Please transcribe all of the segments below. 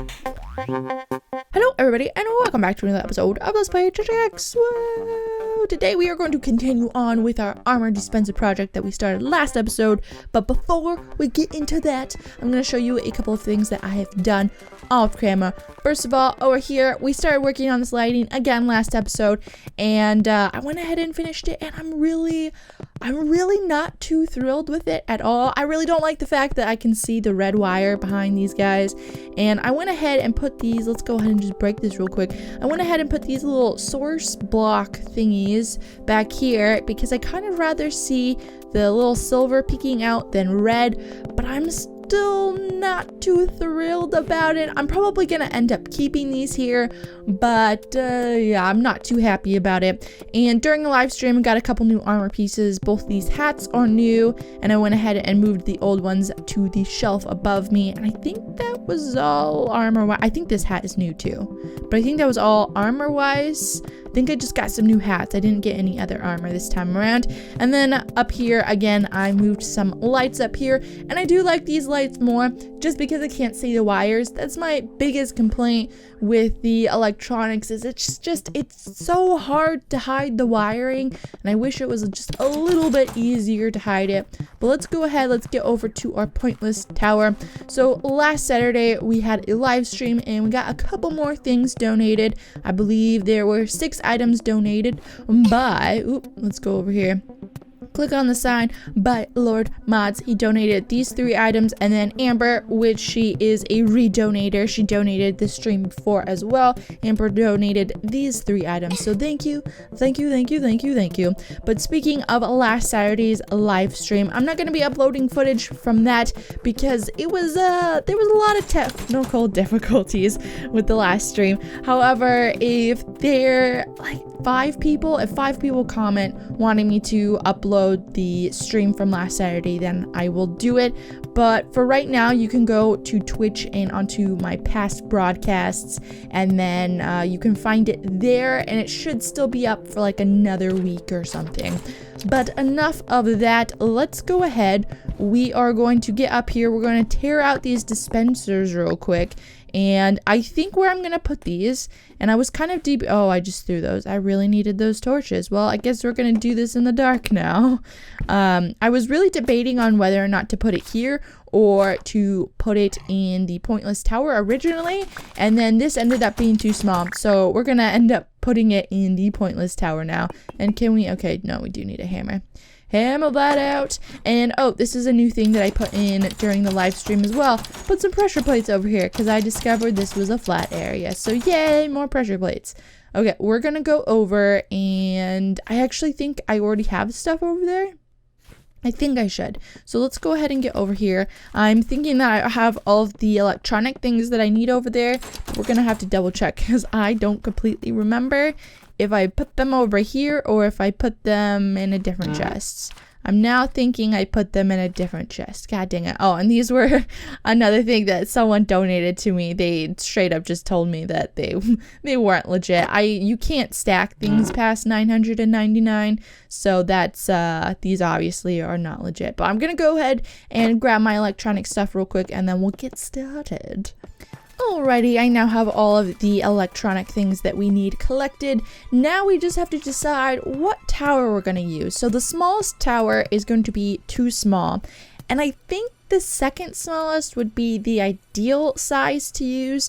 Hello everybody and welcome back to another episode of Let's Play Technica. Whoa! Today we are going to continue on with our armor dispenser project that we started last episode, but before we get into that, I'm going to show you a couple of things that I have done off camera. First of all, over here, we started working on this lighting again last episode, and I went ahead and finished it, and I'm really not too thrilled with it at all. I really don't like the fact that I can see the red wire behind these guys, and I went ahead and put these, let's go ahead and just break this real quick. I went ahead and put these little source block thingies back here because I kind of rather see the little silver peeking out than red, but I'm still not too thrilled about it. I'm probably gonna end up keeping these here, but yeah, I'm not too happy about it. And during the live stream, I got a couple new armor pieces. Both these hats are new, and I went ahead and moved the old ones to the shelf above me, and I think that was all armor. I think this hat is new too, but I think that was all armor wise. I think I just got some new hats. I didn't get any other armor this time around. And then up here again, I moved some lights up here, and I do like these lights more just because I can't see the wires. That's my biggest complaint with the electronics, is it's so hard to hide the wiring, and I wish it was just a little bit easier to hide it. But let's go ahead, let's get over to our pointless tower. So last Saturday we had a live stream and we got a couple more things donated. I believe there were 6 items donated by, let's go over here. Click on the sign by Lord Mods. He donated these 3 items, and then Amber, which she is a redonator, she donated the stream before as well. Amber donated these 3 items, so thank you. But speaking of last Saturday's live stream, I'm not going to be uploading footage from that because it was there was a lot of technical difficulties with the last stream. However, if there like 5 people comment wanting me to upload the stream from last Saturday, then I will do it. But for right now, you can go to Twitch and onto my past broadcasts, and then you can find it there, and it should still be up for like another week or something. But enough of that, let's go ahead. We are going to get up here, we're going to tear out these dispensers real quick, and I think where I'm going to put these, and I was kind of deep, oh, I just threw those. I really needed those torches. Well, I guess we're going to do this in the dark now. I was really debating on whether or not to put it here or to put it in the pointless tower originally, and then this ended up being too small, so we're going to end up putting it in the pointless tower now. And can we, okay, no, we do need a hammer. Hammer that out. And oh, this is a new thing that I put in during the live stream as well. Put some pressure plates over here because I discovered this was a flat area. So yay, more pressure plates. Okay, we're gonna go over, and I actually think I already have stuff over there. I think I should. So let's go ahead and get over here. I'm thinking that I have all of the electronic things that I need over there. We're gonna have to double check because I don't completely remember if I put them over here or if I put them in a different chest. I'm now thinking I put them in a different chest. God dang it. Oh, and these were another thing that someone donated to me. They straight up just told me that they weren't legit. You can't stack things past 999, so that's these obviously are not legit. But I'm gonna go ahead and grab my electronic stuff real quick, and then we'll get started. Alrighty, I now have all of the electronic things that we need collected. Now we just have to decide what tower we're going to use. So the smallest tower is going to be too small, and I think the second smallest would be the ideal size to use,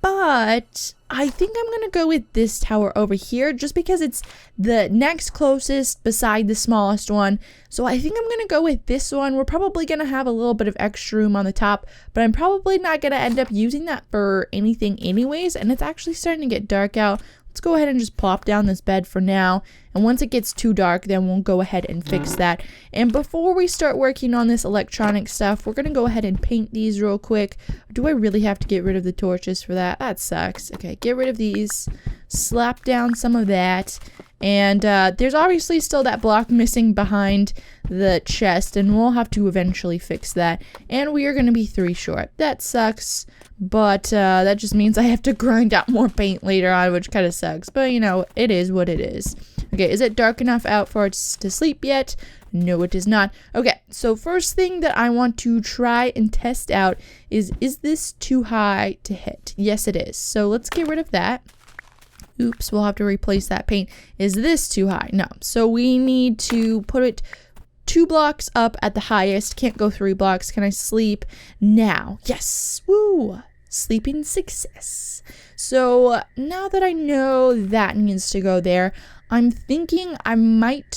but I think I'm going to go with this tower over here just because it's the next closest beside the smallest one. So I think I'm going to go with this one. We're probably going to have a little bit of extra room on the top, but I'm probably not going to end up using that for anything anyways. And it's actually starting to get dark out. Let's go ahead and just plop down this bed for now. And once it gets too dark, then we'll go ahead and fix that. And before we start working on this electronic stuff, we're going to go ahead and paint these real quick. Do I really have to get rid of the torches for that? That sucks. Okay, get rid of these. Slap down some of that. And there's obviously still that block missing behind the chest, and we'll have to eventually fix that. And we are going to be 3 short. That sucks, but that just means I have to grind out more paint later on, which kind of sucks. But, you know, it is what it is. Okay, is it dark enough out for us to sleep yet? No, it is not. Okay, so first thing that I want to try and test out is this too high to hit? Yes, it is. So let's get rid of that. Oops, we'll have to replace that paint. Is this too high? No. So we need to put it 2 blocks up at the highest. Can't go 3 blocks. Can I sleep now? Yes. Woo. Sleeping success. So now that I know that needs to go there, I'm thinking I might,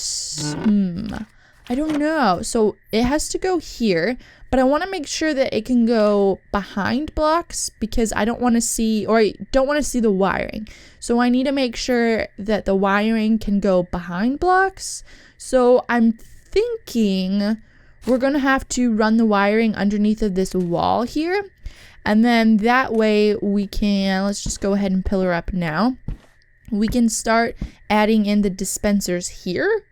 I don't know. So it has to go here, but I want to make sure that it can go behind blocks because I don't want to see, or I don't want to see the wiring. So I need to make sure that the wiring can go behind blocks. So I'm thinking we're going to have to run the wiring underneath of this wall here. And then that way we can, let's just go ahead and pillar up now. We can start adding in the dispensers here.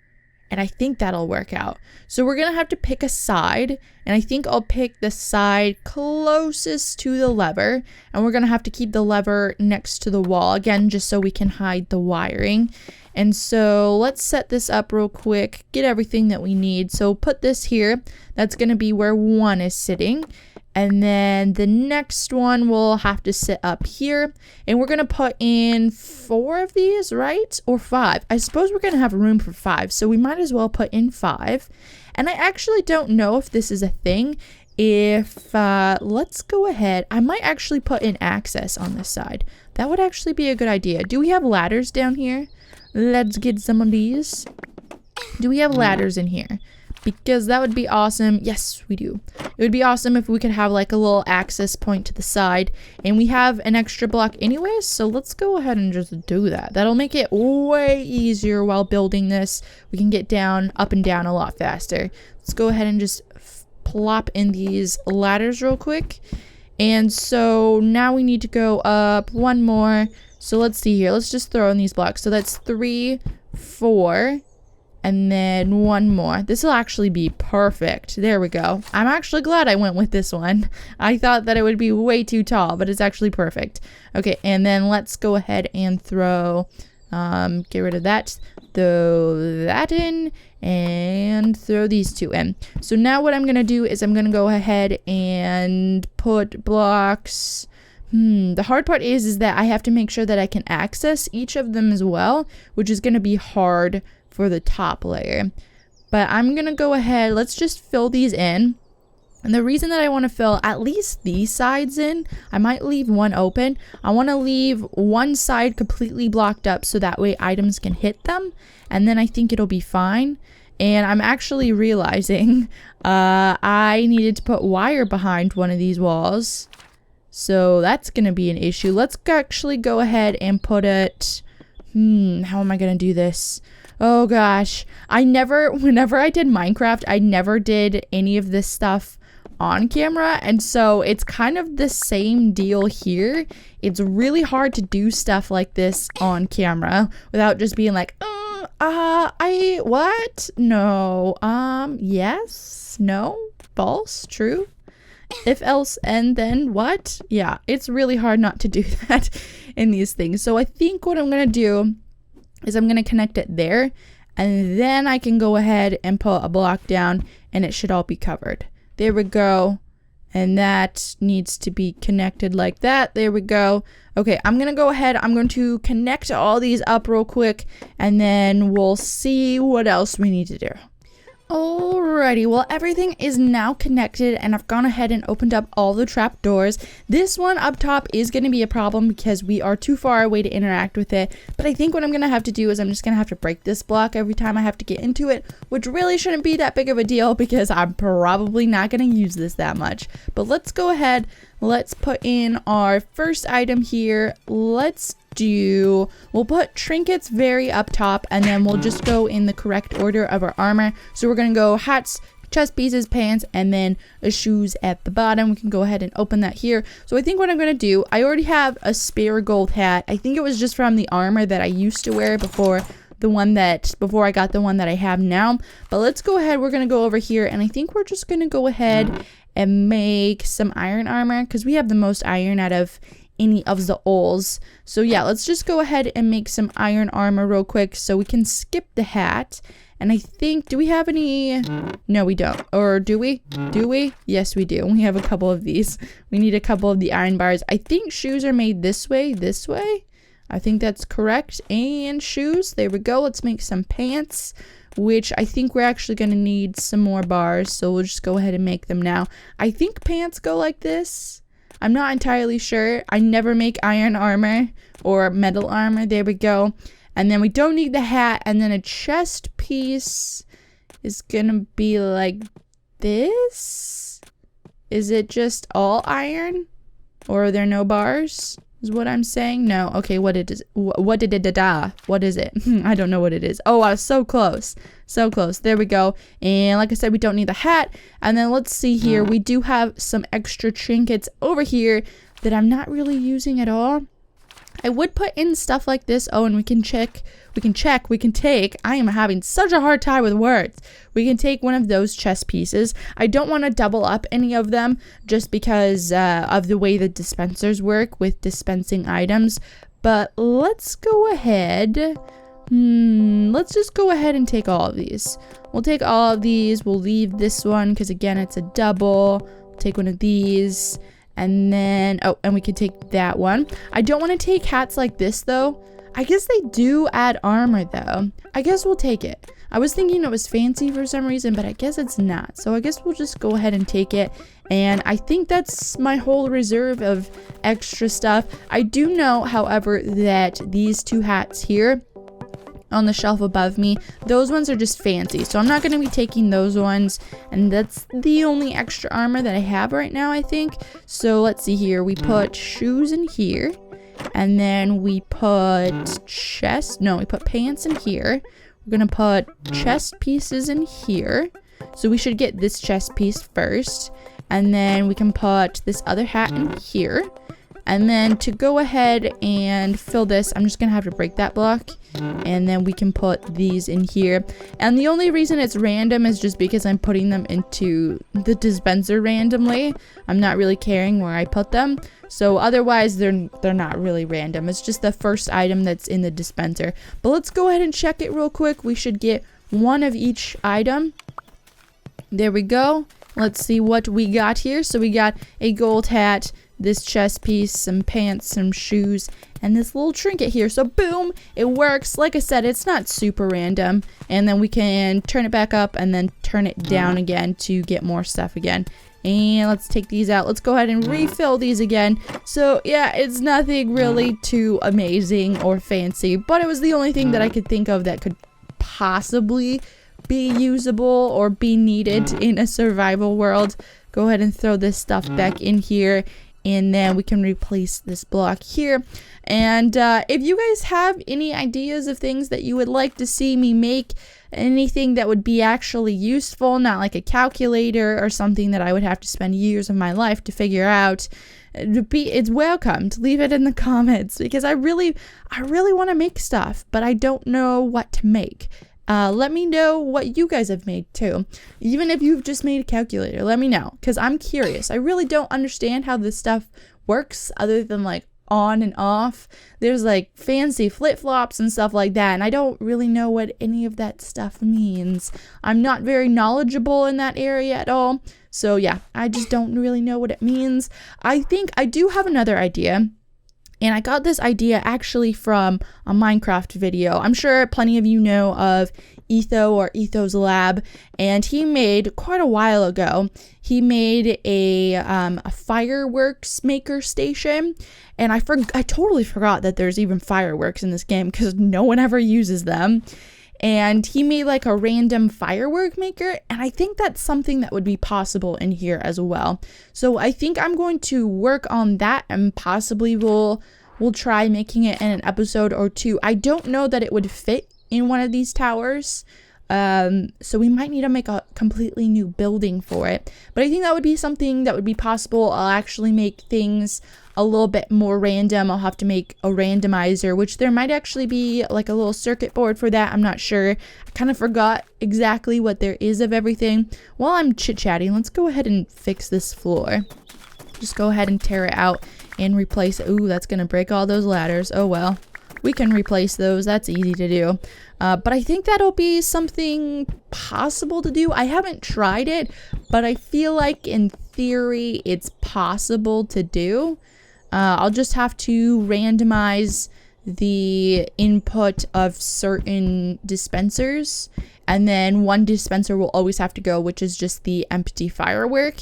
And I think that'll work out. So we're going to have to pick a side. And I think I'll pick the side closest to the lever. And we're going to have to keep the lever next to the wall. Again, just so we can hide the wiring. And so let's set this up real quick. Get everything that we need. So put this here. That's going to be where 1 is sitting. And then the next one will have to sit up here. And we're going to put in 4 of these, right? Or 5. I suppose we're going to have room for 5. So we might as well put in 5. And I actually don't know if this is a thing. If, let's go ahead. I might actually put in access on this side. That would actually be a good idea. Do we have ladders down here? Let's get some of these. Do we have ladders in here? Because that would be awesome. Yes, we do. It would be awesome if we could have like a little access point to the side. And we have an extra block anyways, so let's go ahead and just do that. That'll make it way easier while building this. We can get down, up and down a lot faster. Let's go ahead and just plop in these ladders real quick. And so now we need to go up 1 more. So let's see here. Let's just throw in these blocks. So that's 3, 4. And then 1 more. This will actually be perfect. There we go. I'm actually glad I went with this one. I thought that it would be way too tall, but it's actually perfect. Okay, and then let's go ahead and throw, get rid of that. Throw that in and throw these 2 in. So now what I'm going to do is I'm going to go ahead and put blocks. The hard part is that I have to make sure that I can access each of them as well, which is going to be hard for the top layer. But I'm gonna go ahead, let's just fill these in. And the reason that I want to fill at least these sides in, I might leave 1 open. I want to leave 1 side completely blocked up so that way items can hit them, and then I think it'll be fine. And I'm actually realizing I needed to put wire behind one of these walls, so that's gonna be an issue. Let's actually go ahead and put it, how am I gonna do this? Oh gosh, whenever I did Minecraft, I never did any of this stuff on camera, and so it's kind of the same deal here. It's really hard to do stuff like this on camera without just being like, what? No, yes, no, false, true, if else, and then what? Yeah, it's really hard not to do that in these things. So I think what I'm gonna do is I'm going to connect it there, and then I can go ahead and put a block down and it should all be covered. There we go. And that needs to be connected like that. There we go. Okay, I'm going to go ahead. I'm going to connect all these up real quick, and then we'll see what else we need to do. Alrighty, well everything is now connected and I've gone ahead and opened up all the trap doors. This one up top is going to be a problem because we are too far away to interact with it, but I think what I'm going to have to do is I'm just going to have to break this block every time I have to get into it, which really shouldn't be that big of a deal because I'm probably not going to use this that much. But let's go ahead, let's put in our first item here. We'll put trinkets very up top, and then we'll just go in the correct order of our armor. So we're gonna go hats, chest pieces, pants, and then shoes at the bottom. We can go ahead and open that here. So I think what I'm gonna do, I already have a spare gold hat. I think it was just from the armor that I used to wear before I got the one that I have now. But let's go ahead, we're gonna go over here, and I think we're just gonna go ahead and make some iron armor because we have the most iron out of any of the holes. So yeah, let's just go ahead and make some iron armor real quick so we can skip the hat. And I think, do we have any? No, we don't. Or do we? Do we? Yes, we do. We have a couple of these. We need a couple of the iron bars. I think shoes are made this way. This way? I think that's correct. And shoes. There we go. Let's make some pants, which I think we're actually going to need some more bars. So we'll just go ahead and make them now. I think pants go like this. I'm not entirely sure. I never make iron armor or metal armor. There we go. And then we don't need the hat. And then a chest piece is going to be like this. Is it just all iron? Or are there no bars? Is what I'm saying? No. Okay, what it is? What did it? What is it? I don't know what it is. Oh, I was so close. So close. There we go. And like I said, we don't need the hat. And then let's see here. We do have some extra trinkets over here that I'm not really using at all. I would put in stuff like this. Oh, and we can take. I am having such a hard time with words. We can take one of those chest pieces. I don't want to double up any of them just because of the way the dispensers work with dispensing items. But let's go ahead. Let's just go ahead and take all of these. We'll take all of these. We'll leave this one because again, it's a double. We'll take one of these. And then, oh, and we can take that one. I don't want to take hats like this, though. I guess they do add armor, though. I guess we'll take it. I was thinking it was fancy for some reason, but I guess it's not. So I guess we'll just go ahead and take it. And I think that's my whole reserve of extra stuff. I do know, however, that these two hats here on the shelf above me, those ones are just fancy, so I'm not going to be taking those ones, and that's the only extra armor that I have right now, I think. So let's see here, we put shoes in here, and then we put we put pants in here. We're going to put chest pieces in here, so we should get this chest piece first, and then we can put this other hat in here. And then to go ahead and fill this, I'm just going to have to break that block. And then we can put these in here. And the only reason it's random is just because I'm putting them into the dispenser randomly. I'm not really caring where I put them. So otherwise, they're not really random. It's just the first item that's in the dispenser. But let's go ahead and check it real quick. We should get one of each item. There we go. Let's see what we got here. So we got a gold hat, this chest piece, some pants, some shoes, and this little trinket here. So boom, it works. Like I said, it's not super random. And then we can turn it back up and then turn it down again to get more stuff again. And let's take these out. Let's go ahead and refill these again. So yeah, it's nothing really too amazing or fancy, but it was the only thing that I could think of that could possibly be usable or be needed in a survival world. Go ahead and throw this stuff back in here. And then we can replace this block here. And if you guys have any ideas of things that you would like to see me make, anything that would be actually useful, not like a calculator or something that I would have to spend years of my life to figure out, it's welcome to leave it in the comments, because I really want to make stuff, but I don't know what to make. Let me know what you guys have made too. Even if you've just made a calculator, let me know, because I'm curious. I really don't understand how this stuff works other than like on and off. There's like fancy flip-flops and stuff like that, and I don't really know what any of that stuff means. I'm not very knowledgeable in that area at all. So yeah, I just don't really know what it means. I think I do have another idea. And I got this idea actually from a Minecraft video. I'm sure plenty of you know of Etho or Etho's Lab, and he made quite a while ago. He made a fireworks maker station, and I totally forgot that there's even fireworks in this game because no one ever uses them. And he made like a random firework maker, and I think that's something that would be possible in here as well. So I think I'm going to work on that, and possibly we'll try making it in an episode or two. I don't know that it would fit in one of these towers, so we might need to make a completely new building for it. But I think that would be something that would be possible. I'll actually make things a little bit more random. I'll have to make a randomizer, which there might actually be like a little circuit board for that. I'm not sure. I kind of forgot exactly what there is of everything. While I'm chit-chatting, let's go ahead and fix this floor. Just go ahead and tear it out. and replace. Ooh, that's gonna break all those ladders. Oh well. We can replace those. That's easy to do. But I think that'll be something possible to do. I haven't tried it, but I feel like in theory it's possible to do. I'll just have to randomize the input of certain dispensers, and then one dispenser will always have to go, which is just the empty firework.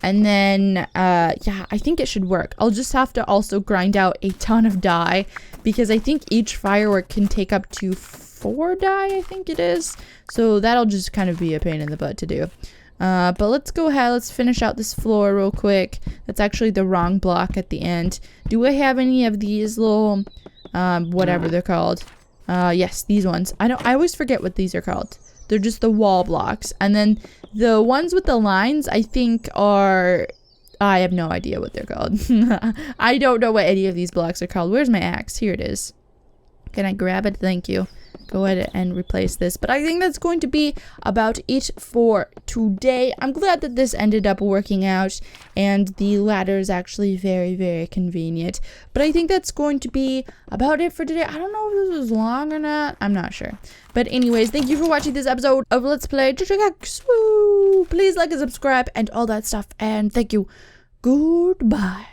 And then, yeah, I think it should work. I'll just have to also grind out a ton of dye, because I think each firework can take up to 4 dye, I think it is. So that'll just kind of be a pain in the butt to do. But let's go ahead, let's finish out this floor real quick. That's actually the wrong block at the end. Do I have any of these little, whatever they're called? Yes, these ones. I always forget what these are called. They're just the wall blocks. And then the ones with the lines, I think are... I have no idea what they're called. I don't know what any of these blocks are called. Where's my axe? Here it is. Can I grab it? Thank you. Go ahead and replace this. But I think that's going to be about it for today. I'm glad that this ended up working out, and the ladder is actually very, very convenient. But I think that's going to be about it for today. I don't know if this was long or not. I'm not sure. But anyways, thank you for watching this episode of Let's Play Technica. Please like and subscribe and all that stuff. And thank you. Goodbye.